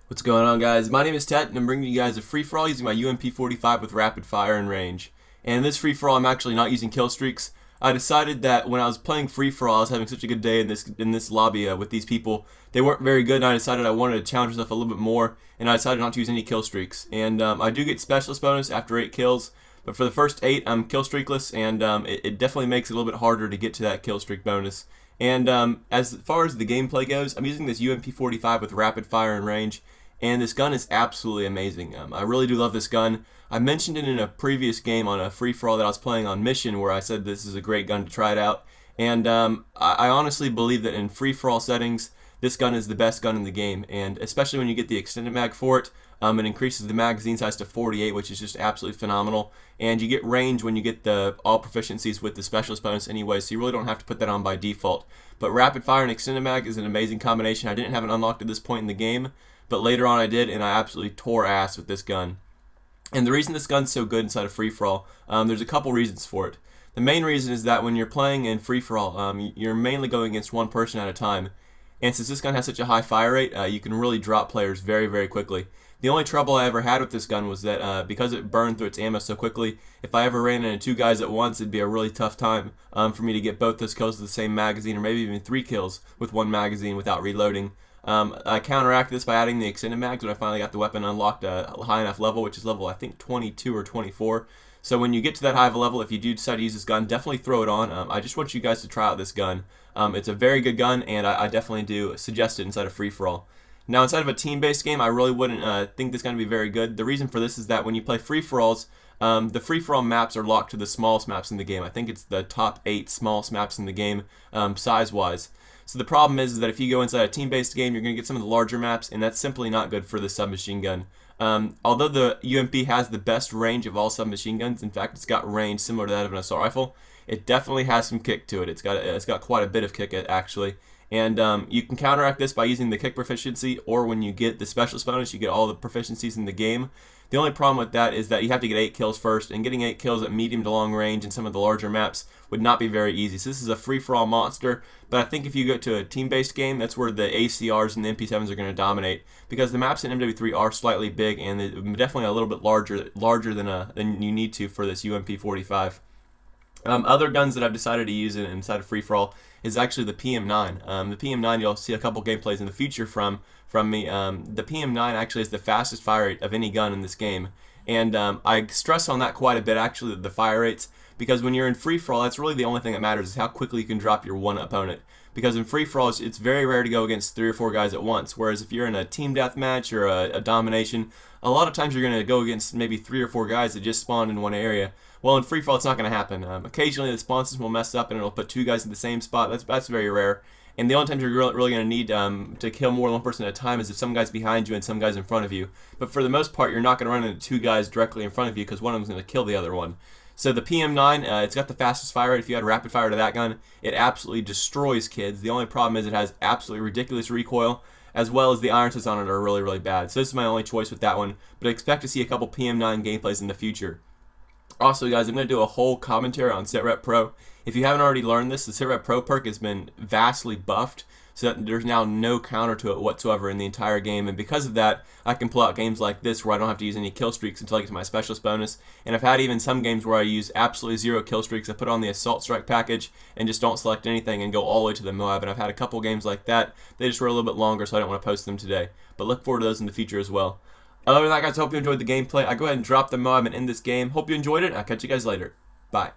What's going on, guys? My name is Tet and I'm bringing you guys a free-for-all using my UMP45 with rapid fire and range. And in this free-for-all I'm actually not using kill streaks. I decided that when I was playing free-for-all I was having such a good day in this lobby with these people. They weren't very good and I decided I wanted to challenge myself a little bit more, and I decided not to use any kill streaks. And I do get specialist bonus after 8 kills, but for the first 8 I'm kill streakless, and it definitely makes it a little bit harder to get to that kill streak bonus. And as far as the gameplay goes, I'm using this UMP45 with rapid fire and range. And this gun is absolutely amazing. I really do love this gun. I mentioned it in a previous game on a free-for-all that I was playing on Mission, where I said this is a great gun to try it out. And I honestly believe that in free-for-all settings, this gun is the best gun in the game. And especially when you get the extended mag for it, it increases the magazine size to 48, which is just absolutely phenomenal. And you get range when you get the all proficiencies with the specialist bonus anyway, so you really don't have to put that on by default. But rapid fire and extended mag is an amazing combination. I didn't have it unlocked at this point in the game, but later on I did, and I absolutely tore ass with this gun. And the reason this gun's so good inside of free-for-all, there's a couple reasons for it. The main reason is that when you're playing in free-for-all, you're mainly going against one person at a time. And since this gun has such a high fire rate, you can really drop players very, very quickly. The only trouble I ever had with this gun was that because it burned through its ammo so quickly, if I ever ran into 2 guys at once, it'd be a really tough time for me to get both those kills with the same magazine, or maybe even 3 kills with 1 magazine without reloading. I counteracted this by adding the extended mags when I finally got the weapon unlocked a high enough level, which is level I think 22 or 24. So when you get to that high of a level, if you do decide to use this gun, definitely throw it on. I just want you guys to try out this gun. It's a very good gun, and I definitely do suggest it inside of free-for-all. Now, inside of a team-based game, I really wouldn't think this gun to be very good. The reason for this is that when you play free-for-alls, the free-for-all maps are locked to the smallest maps in the game. I think it's the top 8 smallest maps in the game, size-wise. So the problem is that if you go inside a team-based game, you're going to get some of the larger maps, and that's simply not good for the submachine gun. Although the UMP has the best range of all submachine guns, in fact, it's got range similar to that of an assault rifle, it definitely has some kick to it. It's got quite a bit of kick, actually. And you can counteract this by using the kick proficiency, or when you get the specialist bonus, you get all the proficiencies in the game. The only problem with that is that you have to get 8 kills first, and getting 8 kills at medium to long range in some of the larger maps would not be very easy. So this is a free-for-all monster, but I think if you go to a team-based game, that's where the ACRs and the MP7s are going to dominate, because the maps in MW3 are slightly big, and they're definitely a little bit larger than you need to for this UMP45. Other guns that I've decided to use inside of free-for-all is actually the PM9. The PM9, you'll see a couple gameplays in the future from me. The PM9 actually is the fastest fire rate of any gun in this game, and I stress on that quite a bit, actually, the fire rates, because when you're in free-for-all, that's really the only thing that matters, is how quickly you can drop your one opponent. Because in free-for-all, it's very rare to go against 3 or 4 guys at once, whereas if you're in a team deathmatch or a domination, a lot of times you're going to go against maybe 3 or 4 guys that just spawned in one area. Well, in free-for-all, it's not going to happen. Occasionally, the spawn system will mess up and it'll put 2 guys in the same spot. That's very rare. And the only times you're really going to need to kill more than 1 person at a time is if some guy's behind you and some guy's in front of you. But for the most part, you're not going to run into 2 guys directly in front of you, because one of them's going to kill the other one. So the PM9, it's got the fastest fire rate. If you had rapid fire to that gun, it absolutely destroys kids. The only problem is it has absolutely ridiculous recoil, as well as the iron sights on it are really, really bad. So this is my only choice with that one, but I expect to see a couple PM9 gameplays in the future. Also, guys, I'm going to do a whole commentary on SitRep Pro. If you haven't already learned this, the SitRep Pro perk has been vastly buffed, so that there's now no counter to it whatsoever in the entire game, and because of that, I can pull out games like this where I don't have to use any kill streaks until I get to my specialist bonus. And I've had even some games where I use absolutely 0 kill streaks. I put on the assault strike package and just don't select anything and go all the way to the Moab, and I've had a couple games like that. They just were a little bit longer, so I don't want to post them today, but look forward to those in the future as well. Other than that, guys, I hope you enjoyed the gameplay. I go ahead and drop the Moab and end this game. Hope you enjoyed it. I'll catch you guys later. Bye.